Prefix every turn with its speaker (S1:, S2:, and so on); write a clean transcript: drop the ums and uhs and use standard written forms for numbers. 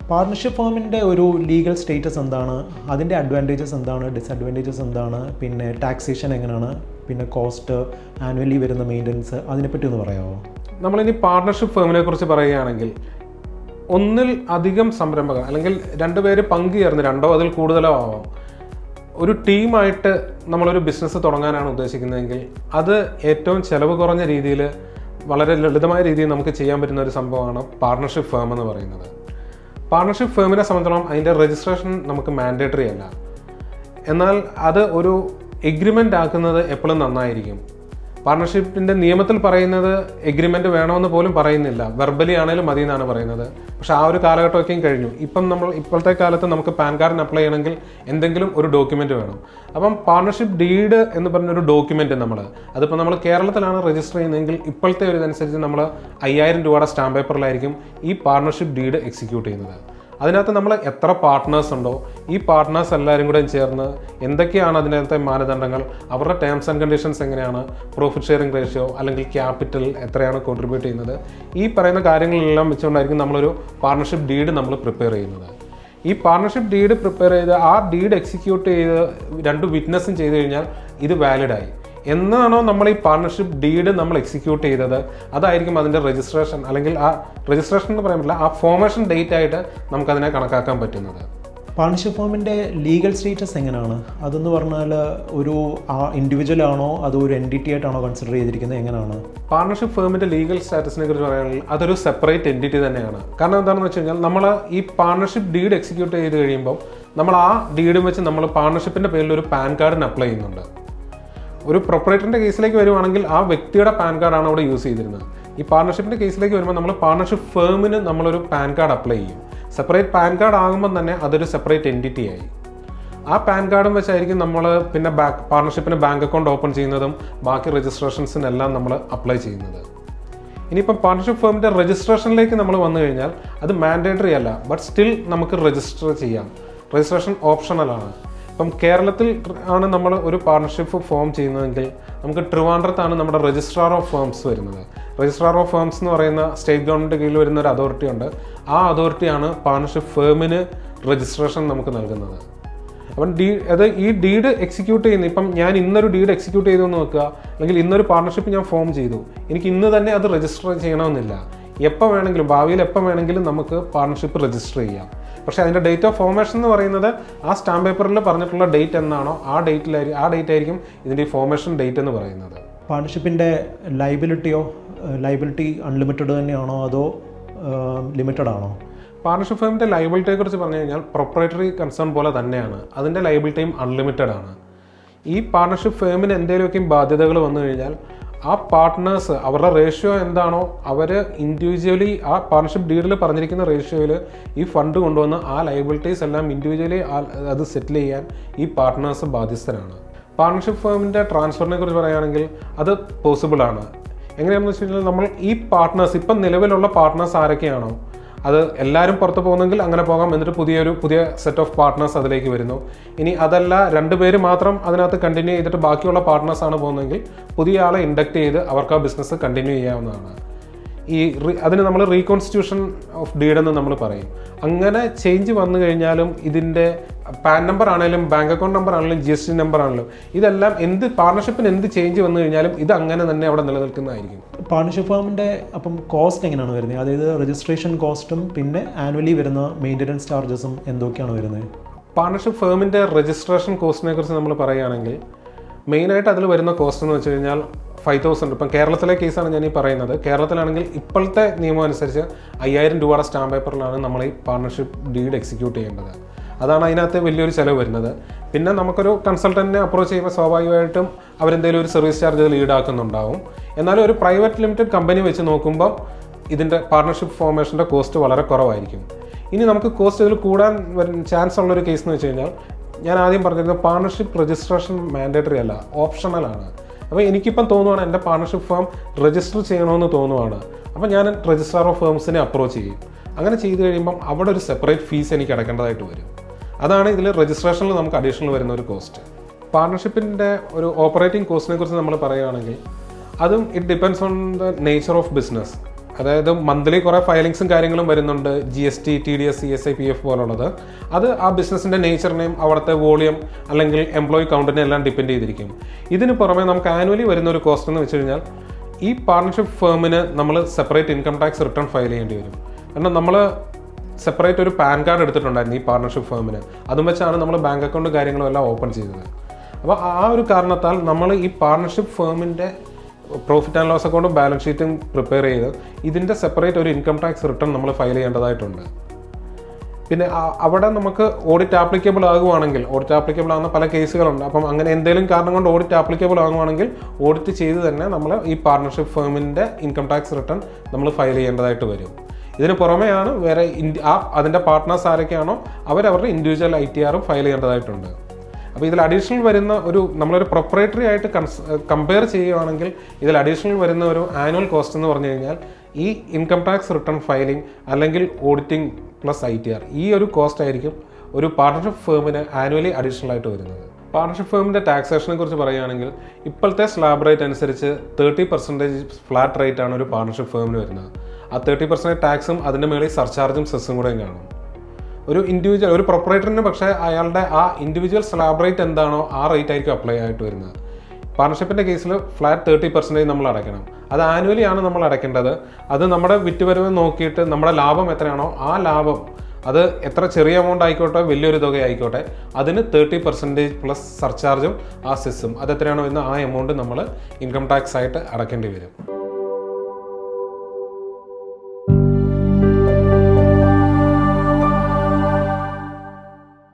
S1: Partnership ഫേമിൻ്റെ ഒരു legal status എന്താണ്, അതിൻ്റെ അഡ്വാൻറ്റേജസ് എന്താണ്, ഡിസഡ്വാൻറ്റേജസ് എന്താണ്, പിന്നെ ടാക്സേഷൻ എങ്ങനെയാണ്, പിന്നെ കോസ്റ്റ്, ആനുവലി വരുന്ന മെയിൻ്റനൻസ്, അതിനെപ്പറ്റി ഒന്ന് പറയാമോ?
S2: നമ്മളിനി പാർട്ണർഷിപ്പ് ഫേമിനെ കുറിച്ച് പറയുകയാണെങ്കിൽ, ഒന്നിൽ അധികം സംരംഭകർ അല്ലെങ്കിൽ രണ്ടുപേര് പങ്കുചേർന്ന്, രണ്ടോ അതിൽ കൂടുതലോ ആവാം, ഒരു ടീമായിട്ട് നമ്മളൊരു ബിസിനസ് തുടങ്ങാനാണ് ഉദ്ദേശിക്കുന്നതെങ്കിൽ അത് ഏറ്റവും ചിലവ് കുറഞ്ഞ രീതിയിൽ വളരെ ലളിതമായ രീതിയിൽ നമുക്ക് ചെയ്യാൻ പറ്റുന്ന ഒരു സംഭവമാണ് പാർട്ണർഷിപ്പ് ഫേം എന്ന് പറയുന്നത്. പാർട്ണർഷിപ്പ് ഫേമിനെ സംബന്ധിച്ചിടത്തോളം അതിൻ്റെ രജിസ്ട്രേഷൻ നമുക്ക് മാൻഡേറ്ററി അല്ല. എന്നാൽ അത് ഒരു എഗ്രിമെൻ്റ് ആക്കുന്നത് എപ്പോഴും നന്നായിരിക്കും. പാർട്ണർഷിപ്പിൻ്റെ നിയമത്തിൽ പറയുന്നത് എഗ്രിമെൻ്റ് വേണമെന്ന് പോലും പറയുന്നില്ല, വെർബലി ആണെങ്കിലും മതി എന്നാണ് പറയുന്നത്. പക്ഷേ ആ ഒരു കാലഘട്ടമൊക്കെയും കഴിഞ്ഞു. ഇപ്പോഴത്തെ കാലത്ത് നമുക്ക് പാൻ കാർഡിന് അപ്ലൈ ചെയ്യണമെങ്കിൽ എന്തെങ്കിലും ഒരു ഡോക്യുമെൻ്റ് വേണം. അപ്പം പാർട്ണർഷിപ്പ് ഡീഡ് എന്ന് പറഞ്ഞൊരു ഡോക്യുമെൻ്റ് അതിപ്പോൾ നമ്മൾ കേരളത്തിലാണ് രജിസ്റ്റർ ചെയ്യുന്നതെങ്കിൽ ഇപ്പോഴത്തെ ഒരു ഇതനുസരിച്ച് നമ്മൾ 5000 രൂപയുടെ സ്റ്റാമ്പ് പേപ്പറിലായിരിക്കും ഈ പാർട്ണർഷിപ്പ് ഡീഡ് എക്സിക്യൂട്ട് ചെയ്യുന്നത്. അതിനകത്ത് നമ്മൾ എത്ര പാർട്ട്നേഴ്സ് ഉണ്ടോ, ഈ പാർട്ട്നേഴ്സ് എല്ലാവരും കൂടെ ചേർന്ന് എന്തൊക്കെയാണ് അതിനകത്തെ മാനദണ്ഡങ്ങൾ, അവരുടെ ടേംസ് ആൻഡ് കണ്ടീഷൻസ് എങ്ങനെയാണ്, പ്രോഫിറ്റ് ഷെയറിംഗ് റേഷ്യോ അല്ലെങ്കിൽ ക്യാപിറ്റൽ എത്രയാണ് കോൺട്രിബ്യൂട്ട് ചെയ്യുന്നത്, ഈ പറയുന്ന കാര്യങ്ങളെല്ലാം വെച്ചുകൊണ്ടായിരിക്കും നമ്മളൊരു പാർട്ണർഷിപ്പ് ഡീഡ് നമ്മൾ പ്രിപ്പയർ ചെയ്യുന്നത്. ഈ പാർട്ണർഷിപ്പ് ഡീഡ് പ്രിപ്പയർ ചെയ്ത് ആ ഡീഡ് എക്സിക്യൂട്ട് ചെയ്ത് 2 വിറ്റ്നസ്സും ചെയ്ത് കഴിഞ്ഞാൽ ഇത് വാലിഡായി. എന്നാണോ നമ്മൾ ഈ പാർട്ണർഷിപ്പ് ഡീഡ് നമ്മൾ എക്സിക്യൂട്ട് ചെയ്തത്, അതായിരിക്കും അതിൻ്റെ രജിസ്ട്രേഷൻ, അല്ലെങ്കിൽ ആ രജിസ്ട്രേഷൻ എന്ന് പറയാൻ പറ്റില്ല, ആ ഫോർമേഷൻ ഡേറ്റ് ആയിട്ട് നമുക്കതിനെ കണക്കാക്കാൻ പറ്റുന്നത്.
S1: പാർട്ണർഷിപ്പ് ഫേമിൻ്റെ ലീഗൽ സ്റ്റേറ്റസ് എങ്ങനെയാണ്? അതെന്ന് പറഞ്ഞാൽ ഒരു ഇൻഡിവിജ്വൽ ആണോ അതോ ഒരു എൻറ്റിറ്റി ആയിട്ടാണോ കൺസിഡർ ചെയ്തിരിക്കുന്നത്, എങ്ങനെയാണ്?
S2: പാർട്ണർഷിപ്പ് ഫേമിൻ്റെ ലീഗൽ സ്റ്റാറ്റസിനെ കുറിച്ച് പറയുകയാണെങ്കിൽ അതൊരു സെപ്പറേറ്റ് എൻറ്റിറ്റി തന്നെയാണ്. കാരണം എന്താണെന്ന് വെച്ച് കഴിഞ്ഞാൽ നമ്മൾ ഈ പാർട്ണർഷിപ്പ് ഡീഡ് എക്സിക്യൂട്ട് ചെയ്ത് കഴിയുമ്പോൾ നമ്മൾ ആ ഡീഡും വെച്ച് നമ്മൾ പാർട്ണർഷിപ്പിൻ്റെ പേരിൽ ഒരു പാൻ കാർഡിന് അപ്ലൈ ചെയ്യുന്നുണ്ട്. ഒരു പ്രൊപ്പറേറ്ററിൻ്റെ കേസിലേക്ക് വരുവാണെങ്കിൽ ആ വ്യക്തിയുടെ പാൻ കാർഡാണ് അവിടെ യൂസ് ചെയ്തിരുന്നത്. ഈ പാർട്ണർഷിപ്പിൻ്റെ കേസിലേക്ക് വരുമ്പോൾ നമ്മൾ പാർട്ണർഷിപ്പ് ഫേമിന് നമ്മളൊരു പാൻ കാർഡ് അപ്ലൈ ചെയ്യും. സെപ്പറേറ്റ് പാൻ കാർഡ് ആകുമ്പോൾ തന്നെ അതൊരു സെപ്പറേറ്റ് എൻറ്റിറ്റി ആയി. ആ പാൻ കാർഡും വെച്ചായിരിക്കും നമ്മൾ പിന്നെ പാർട്ണർഷിപ്പിന് ബാങ്ക് അക്കൗണ്ട് ഓപ്പൺ ചെയ്യുന്നതും ബാക്കി രജിസ്ട്രേഷൻസിനെല്ലാം നമ്മൾ അപ്ലൈ ചെയ്യുന്നത്. ഇനിയിപ്പം പാർട്ണർഷിപ്പ് ഫേമിൻ്റെ രജിസ്ട്രേഷനിലേക്ക് നമ്മൾ വന്നു കഴിഞ്ഞാൽ അത് മാൻഡേറ്ററി അല്ല, ബട്ട് സ്റ്റിൽ നമുക്ക് രജിസ്റ്റർ ചെയ്യാം. രജിസ്ട്രേഷൻ ഓപ്ഷണലാണ്. ഇപ്പം കേരളത്തിൽ ആണ് നമ്മൾ ഒരു പാർട്ണർഷിപ്പ് ഫോം ചെയ്യുന്നതെങ്കിൽ നമുക്ക് ട്രിവാൻഡ്രത്താണ് നമ്മുടെ രജിസ്ട്രാർ ഓഫ് ഫേംസ് വരുന്നത്. രജിസ്ട്രാർ ഓഫ് ഫേംസ് എന്ന് പറയുന്ന സ്റ്റേറ്റ് ഗവൺമെൻറ് കീഴിൽ വരുന്ന ഒരു അതോറിറ്റി ഉണ്ട്. ആ അതോറിറ്റിയാണ് പാർട്ണർഷിപ്പ് ഫേമിന് രജിസ്ട്രേഷൻ നമുക്ക് നൽകുന്നത്. അപ്പം ഈ ഡീഡ് എക്സിക്യൂട്ട് ചെയ്യുന്ന, ഇപ്പം ഞാൻ ഇന്നൊരു ഡീഡ് എക്സിക്യൂട്ട് ചെയ്തു എന്ന് നോക്കുക, അല്ലെങ്കിൽ ഇന്നൊരു പാർട്ണർഷിപ്പ് ഞാൻ ഫോം ചെയ്തു, എനിക്ക് ഇന്ന് തന്നെ അത് രജിസ്റ്റർ ചെയ്യണമെന്നില്ല. എപ്പോൾ വേണമെങ്കിലും, ഭാവിയിൽ എപ്പോൾ വേണമെങ്കിലും നമുക്ക് പാർട്ണർഷിപ്പ് രജിസ്റ്റർ ചെയ്യാം. പക്ഷേ അതിൻ്റെ ഡേറ്റ് ഓഫ് ഫോർമേഷൻ എന്ന് പറയുന്നത് ആ സ്റ്റാമ്പ് പേപ്പറിൽ പറഞ്ഞിട്ടുള്ള ഡേറ്റ് എന്നാണോ ആ ഡേറ്റ് ആയിരിക്കും ഇതിൻ്റെ ഫോർമേഷൻ ഡേറ്റ് എന്ന് പറയുന്നത്.
S1: പാർട്ണർഷിപ്പിൻ്റെ ലൈബിലിറ്റി അൺലിമിറ്റഡ് തന്നെയാണോ അതോ ലിമിറ്റഡ് ആണോ?
S2: പാർട്ണർഷിപ്പ് ഫേമിൻ്റെ ലൈബിലിറ്റിയെ കുറിച്ച് പറഞ്ഞു കഴിഞ്ഞാൽ പ്രൊപ്പറേറ്ററി കൺസേൺ പോലെ തന്നെയാണ്. അതിൻ്റെ ലൈബിലിറ്റിയും അൺലിമിറ്റഡ് ആണ്. ഈ പാർട്ണർഷിപ്പ് ഫേമിന് എന്തെങ്കിലുമൊക്കെ ബാധ്യതകൾ വന്നു കഴിഞ്ഞാൽ ആ പാർട്ട്നേഴ്സ് അവരുടെ റേഷ്യോ എന്താണോ അവർ ഇൻഡിവിജ്വലി ആ പാർട്ണർഷിപ്പ് ഡീഡിൽ പറഞ്ഞിരിക്കുന്ന റേഷ്യോയിൽ ഈ ഫണ്ട് കൊണ്ടുവന്ന് ആ ലയബിലിറ്റീസ് എല്ലാം ഇൻഡിവിജ്വലി അത് സെറ്റിൽ ചെയ്യാൻ ഈ പാർട്ട്നേഴ്സ് ബാധ്യസ്ഥരാണ്. പാർട്ണർഷിപ്പ് ഫേമിൻ്റെ ട്രാൻസ്ഫറിനെ കുറിച്ച് പറയുകയാണെങ്കിൽ അത് പോസിബിൾ ആണ്. എങ്ങനെയാണെന്ന് വെച്ച് കഴിഞ്ഞാൽ നമ്മൾ ഈ പാർട്ട്നേഴ്സ് ഇപ്പം നിലവിലുള്ള പാർട്ട്നേഴ്സ് ആരൊക്കെയാണോ അത് എല്ലാവരും പുറത്ത് പോകുന്നെങ്കിൽ അങ്ങനെ പോകാം. എന്നിട്ട് പുതിയ സെറ്റ് ഓഫ് പാർട്ട്നേഴ്സ് അതിലേക്ക് വരുന്നു. ഇനി അതല്ല 2 പേര് മാത്രം അതിനകത്ത് കണ്ടിന്യൂ ചെയ്തിട്ട് ബാക്കിയുള്ള പാർട്ട്നേഴ്സാണ് പോകുന്നതെങ്കിൽ പുതിയ ആളെ ഇൻഡക്ട് ചെയ്ത് അവർക്ക് ആ ബിസിനസ് കണ്ടിന്യൂ ചെയ്യാവുന്നതാണ്. അതിന് നമ്മൾ റീകോൺസ്റ്റിറ്റ്യൂഷൻ ഓഫ് ഡീഡ് എന്ന് നമ്മൾ പറയും. അങ്ങനെ ചേഞ്ച് വന്നു കഴിഞ്ഞാലും ഇതിൻ്റെ പാൻ നമ്പർ ആണെങ്കിലും ബാങ്ക് അക്കൗണ്ട് നമ്പർ ആണെങ്കിലും GST നമ്പർ ആണെങ്കിലും ഇതെല്ലാം പാർട്ണർഷിപ്പിന് എന്ത് ചേഞ്ച് വന്നു കഴിഞ്ഞാലും ഇത് അങ്ങനെ തന്നെ അവിടെ നിലനിൽക്കുന്നതായിരിക്കും.
S1: പാർട്ണർഷിപ്പ് ഫേമിൻ്റെ അപ്പം കോസ്റ്റ് എങ്ങനെയാണ് വരുന്നത്? അതായത് രജിസ്ട്രേഷൻ കോസ്റ്റും പിന്നെ ആനുവലി വരുന്ന മെയിൻ്റനൻസ് ചാർജസും എന്തൊക്കെയാണ് വരുന്നത്?
S2: പാർട്ണർഷിപ്പ് ഫേമിൻ്റെ രജിസ്ട്രേഷൻ കോസ്റ്റിനെ കുറിച്ച് നമ്മൾ പറയുകയാണെങ്കിൽ മെയിനായിട്ട് അതിൽ വരുന്ന കോസ്റ്റ് എന്ന് വെച്ച് കഴിഞ്ഞാൽ 5000. ഇപ്പം കേരളത്തിലെ കേസാണ് ഞാൻ ഈ പറയുന്നത്. കേരളത്തിലാണെങ്കിൽ ഇപ്പോഴത്തെ നിയമം അനുസരിച്ച് 5000 രൂപയുടെ സ്റ്റാമ്പ് പേപ്പറിലാണ് നമ്മൾ ഈ പാർട്ണർഷിപ്പ് ഡീഡ് എക്സിക്യൂട്ട് ചെയ്യേണ്ടത്. അതാണ് അതിനകത്ത് വലിയൊരു ചിലവ് വരുന്നത്. പിന്നെ നമുക്കൊരു കൺസൾട്ടൻറ്റിനെ അപ്രോച്ച് ചെയ്യുമ്പോൾ സ്വാഭാവികമായിട്ടും അവരെന്തെങ്കിലും ഒരു സർവീസ് ചാർജ് ഈടാക്കുന്നുണ്ടാവും. എന്നാലും ഒരു പ്രൈവറ്റ് ലിമിറ്റഡ് കമ്പനി വെച്ച് നോക്കുമ്പോൾ ഇതിൻ്റെ പാർട്ണർഷിപ്പ് ഫോർമേഷൻ്റെ കോസ്റ്റ് വളരെ കുറവായിരിക്കും. ഇനി നമുക്ക് കോസ്റ്റ് ഇതിൽ കൂടാൻ ചാൻസ് ഉള്ളൊരു കേസ് എന്ന് വെച്ച് കഴിഞ്ഞാൽ ഞാൻ ആദ്യം പറഞ്ഞിരുന്നത് പാർട്ണർഷിപ്പ് രജിസ്ട്രേഷൻ മാൻഡേറ്ററി അല്ല, ഓപ്ഷണലാണ്. അപ്പോൾ എനിക്കിപ്പം തോന്നുവാണ് എൻ്റെ പാർട്ണർഷിപ്പ് ഫേം രജിസ്റ്റർ ചെയ്യണമെന്ന് തോന്നുവാണ്. അപ്പോൾ ഞാൻ രജിസ്ട്രാർ ഓഫ് ഫേംസിനെ അപ്രോച്ച് ചെയ്യും. അങ്ങനെ ചെയ്ത് കഴിയുമ്പം അവിടെ ഒരു സെപ്പറേറ്റ് ഫീസ് എനിക്ക് അടയ്ക്കേണ്ടതായിട്ട് വരും. അതാണ് ഇതിൽ രജിസ്ട്രേഷനിൽ നമുക്ക് അഡീഷണൽ വരുന്ന ഒരു കോസ്റ്റ്. പാർട്ണർഷിപ്പിൻ്റെ ഒരു ഓപ്പറേറ്റിംഗ് കോസ്റ്റിനെ കുറിച്ച് നമ്മൾ പറയുകയാണെങ്കിൽ അതും it depends on the nature of business. അതായത് മന്ത്ലി കുറേ ഫയലിങ്സും കാര്യങ്ങളും വരുന്നുണ്ട്, GST, TDS, CSI, PF പോലുള്ളത്. അത് ആ ബിസിനസ്സിൻ്റെ നേച്ചറിനെയും അവിടുത്തെ വോളിയം അല്ലെങ്കിൽ എംപ്ലോയി കൗണ്ടിനെ എല്ലാം ഡിപ്പെൻഡ് ചെയ്തിരിക്കും. ഇതിന് പുറമെ നമുക്ക് ആനുവലി വരുന്ന ഒരു കോസ്റ്റ് എന്ന് വെച്ച് കഴിഞ്ഞാൽ ഈ പാർട്ണർഷിപ്പ് ഫേമിന് നമ്മൾ separate income tax return file ചെയ്യേണ്ടി വരും. കാരണം നമ്മൾ സെപ്പറേറ്റ് ഒരു പാൻ കാർഡ് എടുത്തിട്ടുണ്ടായിരുന്നു ഈ പാർട്ണർഷിപ്പ് ഫേമിന്. അതും വെച്ചാണ് നമ്മൾ ബാങ്ക് അക്കൗണ്ടും കാര്യങ്ങളും എല്ലാം ഓപ്പൺ ചെയ്തത്. അപ്പോൾ ആ ഒരു കാരണത്താൽ നമ്മൾ ഈ പാർട്ണർഷിപ്പ് ഫേമിൻ്റെ പ്രോഫിറ്റ് ആൻഡ് ലോസ് അക്കൗണ്ടും ബാലൻസ് ഷീറ്റും പ്രിപ്പയർ ചെയ്ത് ഇതിൻ്റെ സെപ്പറേറ്റ് ഒരു ഇൻകം ടാക്സ് റിട്ടേൺ നമ്മൾ ഫയൽ ചെയ്യേണ്ടതായിട്ടുണ്ട്. പിന്നെ അവിടെ നമുക്ക് ഓഡിറ്റ് ആപ്ലിക്കബിൾ ആകുവാണെങ്കിൽ, ഓഡിറ്റ് ആപ്ലിക്കബിൾ ആകുന്ന പല കേസുകളുണ്ട്. അപ്പം അങ്ങനെ എന്തെങ്കിലും കാരണം കൊണ്ട് ഓഡിറ്റ് ആപ്ലിക്കബിൾ ആകുവാണെങ്കിൽ ഓഡിറ്റ് ചെയ്ത് തന്നെ നമ്മൾ ഈ പാർട്ണർഷിപ്പ് ഫേമിൻ്റെ ഇൻകം ടാക്സ് റിട്ടേൺ നമ്മൾ ഫയൽ ചെയ്യേണ്ടതായിട്ട് വരും. ഇതിന് പുറമെയാണ് വേറെ അതിൻ്റെ പാർട്ട്നേഴ്സ് ആരൊക്കെയാണോ അവരവരുടെ ഇൻഡിവിജ്വൽ ITRും ഫയൽ ചെയ്യേണ്ടതായിട്ടുണ്ട്. അപ്പോൾ ഇതിൽ അഡീഷണൽ വരുന്ന നമ്മളൊരു പ്രൊപ്പറേറ്ററി ആയിട്ട് കമ്പയർ ചെയ്യുകയാണെങ്കിൽ ഇതിൽ അഡീഷണൽ വരുന്ന ഒരു ആനുവൽ കോസ്റ്റ് എന്ന് പറഞ്ഞു കഴിഞ്ഞാൽ ഈ ഇൻകം ടാക്സ് റിട്ടേൺ ഫയലിംഗ് അല്ലെങ്കിൽ ഓഡിറ്റിംഗ് പ്ലസ് ITR, ഈ ഒരു കോസ്റ്റ് ആയിരിക്കും ഒരു പാർട്ണർഷിപ്പ് ഫേമിന് ആനുവലി അഡീഷണൽ ആയിട്ട് വരുന്നത്. പാർട്ണർഷിപ്പ് ഫേമിൻ്റെ ടാക്സേഷനെ കുറിച്ച് പറയുകയാണെങ്കിൽ ഇപ്പോഴത്തെ സ്ലാബ് റേറ്റ് അനുസരിച്ച് 30% ഫ്ലാറ്റ് റേറ്റ് ആണ് ഒരു പാർട്ണർഷിപ്പ് ഫേമിന് വരുന്നത്. ആ 30% ടാക്സും അതിൻ്റെ മേളിൽ സർചാർജും സെസ്സും കൂടെയും കാണും. ഒരു പ്രൊപ്പറേറ്ററിന് പക്ഷേ അയാളുടെ ആ ഇൻഡിവിജ്വൽ സ്ലാബ് റേറ്റ് എന്താണോ ആ റേറ്റ് ആയിരിക്കും അപ്ലൈ ആയിട്ട് വരുന്നത്. പാർട്ണർഷിപ്പിൻ്റെ കേസിൽ ഫ്ലാറ്റ് 30% നമ്മൾ അടയ്ക്കണം. അത് ആനുവലി ആണ് നമ്മൾ അടയ്ക്കേണ്ടത്. അത് നമ്മുടെ വിറ്റുവരവ് നോക്കിയിട്ട് നമ്മുടെ ലാഭം എത്രയാണോ ആ ലാഭം, അത് എത്ര ചെറിയ എമൗണ്ട് ആയിക്കോട്ടെ വലിയൊരു തുക ആയിക്കോട്ടെ, അതിന് 30% പ്ലസ് സർചാർജും ആ സെസ്സും അതെത്രയാണോ എന്ന് ആ എമൗണ്ട് നമ്മൾ ഇൻകം ടാക്സ് ആയിട്ട് അടയ്ക്കേണ്ടി വരും.